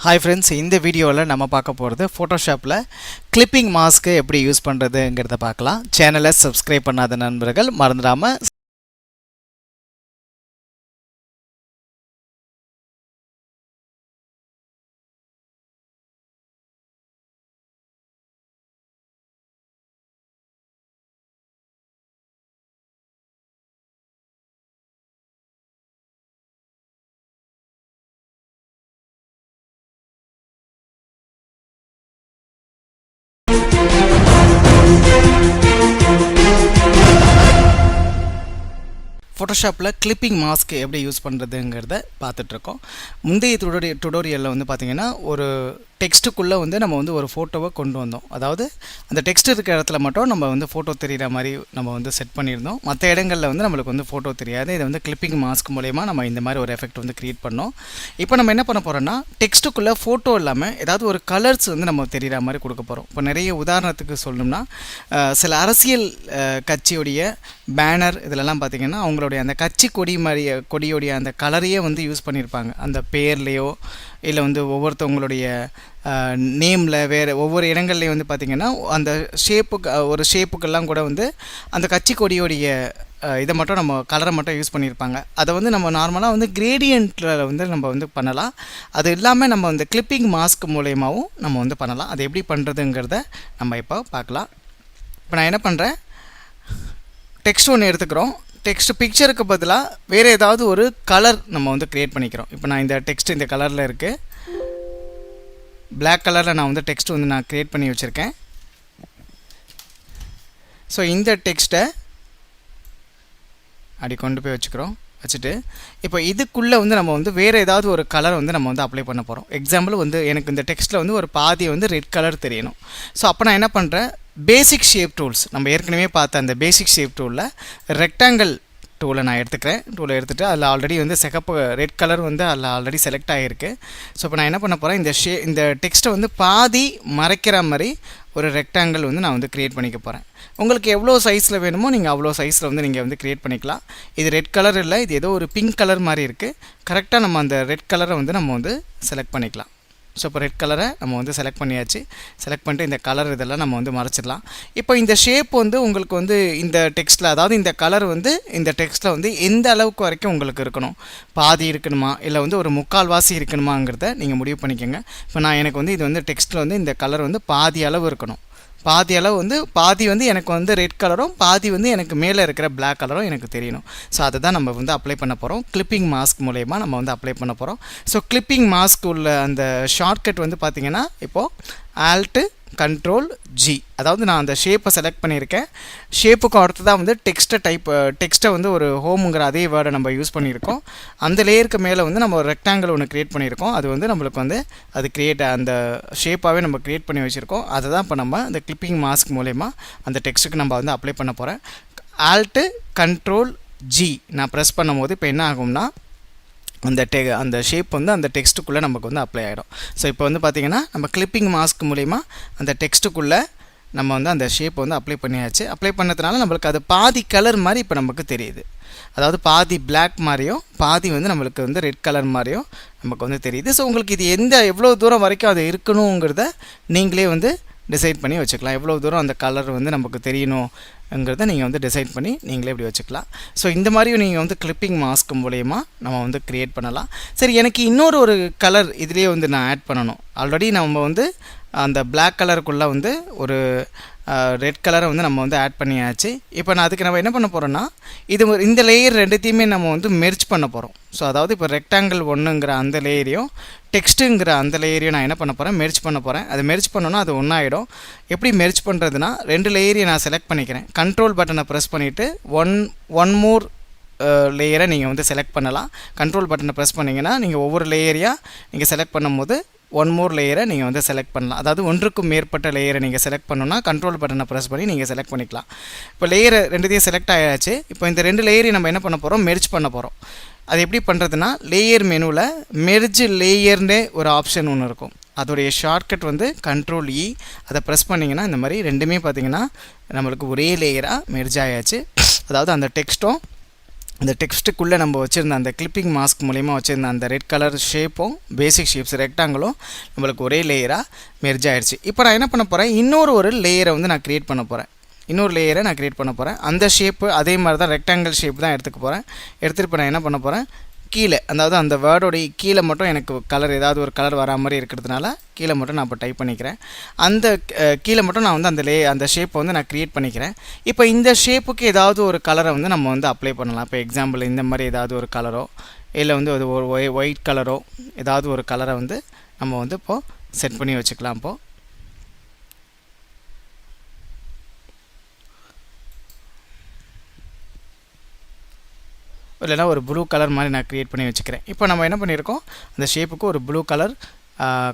Hi friends, இந்த வீடியோவில் நம்ம பார்க்க போகிறது ஃபோட்டோஷாப்பில் கிளிப்பிங் மாஸ்க்கு எப்படி யூஸ் பண்ணுறதுங்கிறத பார்க்கலாம். சேனலை சப்ஸ்கிரைப் பண்ணாத நண்பர்கள் மறந்துடாமல் ஃபோட்டோஷாப்பில் கிளிப்பிங் மாஸ்க் எப்படி யூஸ் பண்ணுறதுங்கிறத பார்த்துட்ருக்கோம். முந்தைய டுடோரியலில் வந்து பார்த்திங்கன்னா ஒரு டெக்ஸ்ட்டுக்குள்ளே வந்து நம்ம வந்து ஒரு ஃபோட்டோவை கொண்டு வந்தோம். அதாவது அந்த டெக்ஸ்ட் இருக்கிற இடத்துல மட்டும் நம்ம வந்து ஃபோட்டோ தெரிகிற மாதிரி நம்ம வந்து செட் பண்ணியிருந்தோம். மற்ற இடங்களில் வந்து நம்மளுக்கு வந்து ஃபோட்டோ தெரியாது. இதை வந்து கிளிப்பிங் மாஸ்க் மூலயமா நம்ம இந்த மாதிரி ஒரு எஃபெக்ட் வந்து க்ரியேட் பண்ணோம். இப்போ நம்ம என்ன பண்ண போகிறோம்னா, டெக்ஸ்ட்டுக்குள்ளே ஃபோட்டோ இல்லாமல் ஏதாவது ஒரு கலர்ஸ் வந்து நம்ம தெரிகிற மாதிரி கொடுக்க போகிறோம். இப்போ நிறைய உதாரணத்துக்கு சொல்லணும்னா, சில அரசியல் கட்சியுடைய பேனர் இதிலெல்லாம் பார்த்திங்கன்னா அவங்களுடைய அந்த கட்சி கொடியோடைய அந்த கலரையே வந்து யூஸ் பண்ணியிருப்பாங்க. அந்த பேர்லேயோ இல்லை வந்து ஒவ்வொருத்தவங்களுடைய நேமில் வேறு ஒவ்வொரு இடங்கள்லேயும் வந்து பார்த்திங்கன்னா அந்த ஒரு ஷேப்புக்கெல்லாம் கூட வந்து அந்த கட்சி கொடியோடைய இதை மட்டும் நம்ம கலரை மட்டும் யூஸ் பண்ணியிருப்பாங்க. அதை வந்து நம்ம நார்மலாக வந்து கிரேடியண்ட்டில் வந்து நம்ம வந்து பண்ணலாம். அது இல்லாமல் நம்ம வந்து கிளிப்பிங் மாஸ்க் மூலயமாவும் நம்ம வந்து பண்ணலாம். அது எப்படி பண்ணுறதுங்கிறத நம்ம இப்போ பார்க்கலாம். இப்போ நான் என்ன பண்ணுறேன், டெக்ஸ்ட் ஒன்று எடுத்துக்கிறோம். டெக்ஸ்ட் பிக்சருக்கு பதிலாக வேறு ஏதாவது ஒரு கலர் நம்ம வந்து க்ரியேட் பண்ணிக்கிறோம். இப்போ நான் இந்த டெக்ஸ்ட் இந்த கலரில் இருக்குது, பிளாக் கலரில் நான் வந்து டெக்ஸ்ட் வந்து நான் க்ரியேட் பண்ணி வச்சுருக்கேன். ஸோ இந்த டெக்ஸ்ட்டை அப்படி கொண்டு போய் வச்சுட்டு இப்போ இதுக்குள்ளே வந்து நம்ம வந்து வேறு ஏதாவது ஒரு கலர் வந்து நம்ம வந்து அப்ளை பண்ண போகிறோம். எக்ஸாம்பிள் வந்து எனக்கு இந்த டெக்ஸ்ட்டில் வந்து ஒரு பாதி வந்து ரெட் கலர் தெரியணும். ஸோ அப்போ நான் என்ன பண்ணுறேன், பேசிக் ஷேப் டூல்ஸ் நம்ம ஏற்கனவே பார்த்த அந்த பேசிக் ஷேப் டூலில் ரெக்டாங்கிள் டூலை நான் எடுத்துக்கிறேன். டூலை எடுத்துகிட்டு அதில் ஆல்ரெடி வந்து ரெட் கலர் வந்து அதில் ஆல்ரெடி செலக்ட் ஆகிருக்கு. ஸோ இப்போ நான் என்ன பண்ண போகிறேன், இந்த டெக்ஸ்ட்டை வந்து பாதி மறைக்கிற மாதிரி ஒரு ரெக்டாங்கிள் வந்து நான் வந்து க்ரியேட் பண்ணிக்க போகிறேன். உங்களுக்கு எவ்வளோ சைஸில் வேணுமோ நீங்கள் அவ்வளோ சைஸில் வந்து நீங்கள் வந்து க்ரியேட் பண்ணிக்கலாம். இது ரெட் கலர் இல்லை, இது ஏதோ ஒரு பிங்க் கலர் மாதிரி இருக்குது. கரெக்டாக நம்ம அந்த ரெட் கலரை வந்து நம்ம வந்து செலக்ட் பண்ணிக்கலாம். ஸோ இப்போ ரெட் கலரை நம்ம வந்து செலக்ட் பண்ணியாச்சு. செலக்ட் பண்ணிட்டு இந்த கலர் இதெல்லாம் நம்ம வந்து மறைச்சிடலாம். இப்போ இந்த ஷேப் வந்து உங்களுக்கு வந்து இந்த டெக்ஸ்ட்டில், அதாவது இந்த கலர் வந்து இந்த டெக்ஸ்ட்டில் வந்து எந்த அளவுக்கு வரைக்கும் உங்களுக்கு இருக்கணும், பாதி இருக்கணுமா இல்லை வந்து ஒரு முக்கால்வாசி இருக்கணுமாங்கிறத நீங்கள் முடிவு பண்ணிக்கோங்க. இப்போ எனக்கு வந்து இது வந்து டெக்ஸ்ட்டில் வந்து இந்த கலர் வந்து பாதி அளவு இருக்கணும். பாதி வந்து எனக்கு வந்து ரெட் கலரும் பாதி வந்து எனக்கு மேலே இருக்கிற பிளாக் கலரும் எனக்கு தெரியணும். ஸோ அதை தான் நம்ம வந்து அப்ளை பண்ண போகிறோம். கிளிப்பிங் மாஸ்க் மூலயமா நம்ம வந்து அப்ளை பண்ண போகிறோம். ஸோ கிளிப்பிங் மாஸ்க் உள்ள அந்த ஷார்ட்கட் வந்து பார்த்திங்கன்னா, இப்போது ஆல்ட்டு கண்ட்ரோல் ஜி, அதாவது நான் அந்த ஷேப்பை செலக்ட் பண்ணியிருக்கேன். ஷேப்புக்கு அடுத்து தான் வந்து டெக்ஸ்ட்டை வந்து ஒரு ஹோமுங்கிற அதே வேர்டை நம்ம யூஸ் பண்ணியிருக்கோம். அந்த லேயருக்கு மேலே வந்து நம்ம ஒரு ரெக்டாங்கிள் ஒன்று க்ரியேட் பண்ணியிருக்கோம். அது வந்து நம்மளுக்கு வந்து அந்த ஷேப்பாகவே நம்ம க்ரியேட் பண்ணி வச்சுருக்கோம். அதை தான் இப்போ நம்ம அந்த கிளிப்பிங் மாஸ்க் மூலயமா அந்த டெக்ஸ்ட்டுக்கு நம்ம வந்து அப்ளை பண்ண போகிறேன். ஆல்ட்டு கண்ட்ரோல் ஜி நான் ப்ரெஸ் பண்ணும்போது இப்போ என்ன ஆகும்னா, அந்த ஷேப் வந்து அந்த டெக்ஸ்ட்டுக்குள்ளே நமக்கு வந்து அப்ளை ஆகிடும். ஸோ இப்போ வந்து பார்த்திங்கன்னா நம்ம கிளிப்பிங் மாஸ்க் மூலிமா அந்த டெக்ஸ்ட்டுக்குள்ளே நம்ம வந்து அந்த ஷேப் வந்து அப்ளை பண்ணியாச்சு. அப்ளை பண்ணதுனால நம்மளுக்கு அது பாதி கலர் மாதிரி இப்போ நமக்கு தெரியுது. அதாவது பாதி பிளாக் மாதிரியும் பாதி வந்து நம்மளுக்கு வந்து ரெட் கலர் மாதிரியும் நமக்கு வந்து தெரியுது. ஸோ உங்களுக்கு இது எவ்வளோ தூரம் வரைக்கும் அது இருக்கணுங்கிறத நீங்களே வந்து டிசைட் பண்ணி வச்சுக்கலாம். எவ்வளோ தூரம் அந்த கலர் வந்து நமக்கு தெரியணுங்கிறத நீங்கள் வந்து டிசைட் பண்ணி நீங்களே இப்படி வச்சுக்கலாம். ஸோ இந்த மாதிரியும் நீங்கள் வந்து கிளிப்பிங் மாஸ்க் மூலயமா நம்ம வந்து க்ரியேட் பண்ணலாம். சரி, எனக்கு ஒரு கலர் இதுலேயே வந்து நான் ஆட் பண்ணணும். ஆல்ரெடி நம்ம வந்து அந்த பிளாக் கலருக்குள்ளே வந்து ஒரு ரெட் கலரை வந்து நம்ம வந்து ஆட் பண்ணியாச்சு. இப்போ அதுக்கு நம்ம என்ன பண்ண போகிறோன்னா, இந்த லேயர் ரெண்டுத்தையுமே நம்ம வந்து மெர்ஜ் பண்ண போகிறோம். ஸோ அதாவது இப்போ ரெக்டாங்கிள் ஒன்றுங்கிற அந்த லேயரையும் டெக்ஸ்ட்டுங்கிற அந்த லேயரையும் நான் என்ன பண்ண போகிறேன், மெர்ஜ் பண்ண போகிறேன். அது மெர்ஜ் பண்ணோன்னா அது ஒன்றாயிடும். எப்படி மெர்ஜ் பண்ணுறதுனா, 2 லேயரையும் நான் செலக்ட் பண்ணிக்கிறேன். கண்ட்ரோல் பட்டனை ப்ரெஸ் பண்ணிவிட்டு ஒன் மோர் லேயரை நீங்கள் வந்து செலக்ட் பண்ணலாம். கண்ட்ரோல் பட்டனை ப்ரெஸ் பண்ணிங்கன்னா நீங்கள் ஒவ்வொரு லேயரையாக நீங்கள் செலக்ட் பண்ணும்போது ஒன் மோர் லேயரை நீங்கள் வந்து செலக்ட் பண்ணலாம். அதாவது ஒன்றுக்கும் மேற்பட்ட லேயரை நீங்கள் செலக்ட் பண்ணணுன்னா கண்ட்ரோல் பட்டனை ப்ரெஸ் பண்ணி நீங்கள் செலக்ட் பண்ணிக்கலாம். இப்போ லேயரை ரெண்டுத்தையும் செலக்ட் ஆகிடுச்சு. இப்போ இந்த 2 லேயரையும் நம்ம என்ன பண்ண போகிறோம், மெர்ஜ் பண்ண போகிறோம். அது எப்படி பண்ணுறதுனா, லேயர் மெனுவில் மெர்ஜ் லேயர்னே ஒரு ஆப்ஷன் ஒன்று இருக்கும். அதோடைய ஷார்ட்கட் வந்து கண்ட்ரோல் இ. அதை ப்ரெஸ் பண்ணிங்கன்னா இந்த மாதிரி ரெண்டுமே பார்த்திங்கன்னா நம்மளுக்கு ஒரே லேயராக மெர்ஜ் ஆயாச்சு. அதாவது அந்த டெக்ஸ்ட்டும் அந்த டெக்ஸ்ட்டுக்குள்ளே நம்ம வச்சுருந்த அந்த கிளிப்பிங் மாஸ்க் மூலிமா வச்சுருந்த அந்த ரெட் கலர் ஷேப்பும் பேசிக் ஷேப்ஸ் ரெக்டாங்கிளும் நம்மளுக்கு ஒரே லேயராக மெர்ஜ் ஆகிடுச்சு. இப்போ நான் என்ன பண்ண போகிறேன், இன்னொரு லேயரை வந்து நான் க்ரியேட் பண்ண போகிறேன். அந்த ஷேப்பு அதே மாதிரி தான் ரெக்டாங்கிள் ஷேப் தான் எடுத்துக்க போகிறேன். எடுத்துகிட்டு இப்போ நான் என்ன பண்ண போகிறேன், கீழே அதாவது அந்த வேர்டோடைய கீழே மட்டும் எனக்கு கலர் ஏதாவது ஒரு கலர் வரா மாதிரி இருக்கிறதுனால கீழே மட்டும் நான் இப்போ டைப் பண்ணிக்கிறேன். அந்த கீழே மட்டும் நான் வந்து அந்த ஷேப்பை வந்து நான் க்ரியேட் பண்ணிக்கிறேன். இப்போ இந்த ஷேப்புக்கு ஏதாவது ஒரு கலரை வந்து நம்ம வந்து அப்ளை பண்ணலாம். இப்போ எக்ஸாம்பிள் இந்த மாதிரி ஏதாவது ஒரு கலரோ இல்லை வந்து ஒரு ஒயிட் கலரோ ஏதாவது ஒரு கலரை வந்து நம்ம வந்து இப்போது செட் பண்ணி வச்சுக்கலாம். இப்போது இல்லைனா ஒரு ப்ளூ கலர் மாதிரி நான் க்ரியேட் பண்ணி வச்சுக்கிறேன். இப்போ நம்ம என்ன பண்ணியிருக்கோம், அந்த ஷேப்புக்கு ஒரு ப்ளூ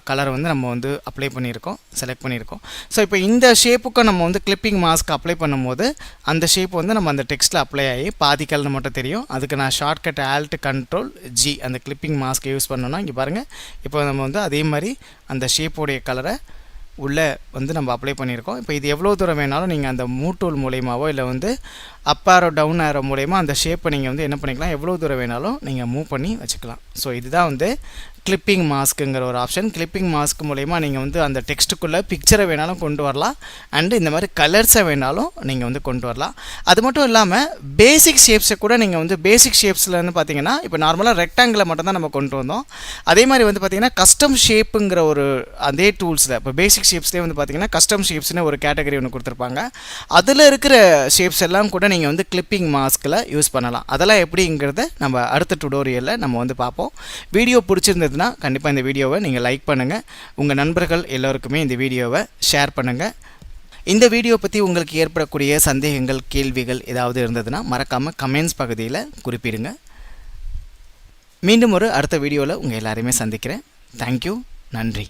கலர் வந்து நம்ம வந்து அப்ளை பண்ணியிருக்கோம், செலக்ட் பண்ணியிருக்கோம். ஸோ இப்போ இந்த ஷேப்புக்கு நம்ம வந்து கிளிப்பிங் மாஸ்க் அப்ளை பண்ணும்போது அந்த ஷேப் வந்து நம்ம அந்த டெக்ஸ்ட்டில் அப்ளை ஆகி பாதி கலர் மட்டும் தெரியும். அதுக்கு நான் ஷார்ட்கட் Alt Control G அந்த கிளிப்பிங் மாஸ்க்கை யூஸ் பண்ணோன்னா இங்கே பாருங்கள், இப்போ நம்ம வந்து அதே மாதிரி அந்த ஷேப்போடைய கலரை உள்ளே வந்து நம்ம அப்ளை பண்ணியிருக்கோம். இப்போ இது எவ்வளோ தூரம் வேணாலும் நீங்கள் அந்த மூவ் டூல் மூலியமாவோ இல்லை வந்து அப் ஆரோ டவுன் ஆரோ மூலயமா அந்த ஷேப்பை நீங்கள் வந்து என்ன பண்ணிக்கலாம், எவ்வளோ தூரம் வேணாலும் நீங்கள் மூவ் பண்ணி வச்சுக்கலாம். ஸோ இதுதான் வந்து கிளிப்பிங் மாஸ்க்குங்கிற ஒரு ஆப்ஷன். கிளிப்பிங் மாஸ்க் மூலயமா நீங்கள் வந்து அந்த டெக்ஸ்ட்டுக்குள்ளே பிக்சரை வேணாலும் கொண்டு வரலாம், அண்டு இந்த மாதிரி கலர்ஸை வேணாலும் நீங்கள் வந்து கொண்டு வரலாம். அது மட்டும் இல்லாமல் பேசிக் ஷேப்ஸை கூட நீங்கள் வந்து பேசிக் ஷேப்ஸில் வந்து பார்த்தீங்கன்னா இப்போ நார்மலாக ரெக்டாங்கிளை மட்டும் தான் நம்ம கொண்டு வந்தோம். அதே மாதிரி வந்து பார்த்திங்கன்னா கஸ்டம் ஷேப்புங்கிற ஒரு அதே டூல்ஸில் இப்போ பேசிக் ஷேப்ஸ்லேயே வந்து பார்த்திங்கன்னா கஸ்டம் ஷேப்ஸ்னு ஒரு கேட்டகரி ஒன்று கொடுத்துருப்பாங்க. அதில் இருக்கிற ஷேப்ஸ் எல்லாம் கூட நீங்கள் வந்து கிளிப்பிங் மாஸ்கில் யூஸ் பண்ணலாம். அதெல்லாம் எப்படிங்கிறத நம்ம அடுத்த டுடோரியலில் நம்ம வந்து பார்ப்போம். வீடியோ பிடிச்சிருந்ததுன்னா கண்டிப்பாக இந்த வீடியோவை நீங்கள் லைக் பண்ணுங்கள், உங்கள் நண்பர்கள் எல்லோருக்குமே இந்த வீடியோவை ஷேர் பண்ணுங்கள். இந்த வீடியோ பற்றி உங்களுக்கு ஏற்படக்கூடிய சந்தேகங்கள், கேள்விகள் ஏதாவது இருந்ததுன்னா மறக்காமல் கமெண்ட்ஸ் பகுதியில் குறிப்பிடுங்க. மீண்டும் ஒரு அடுத்த வீடியோவில் உங்கள் எல்லாரையுமே சந்திக்கிறேன். தேங்க்யூ, நன்றி.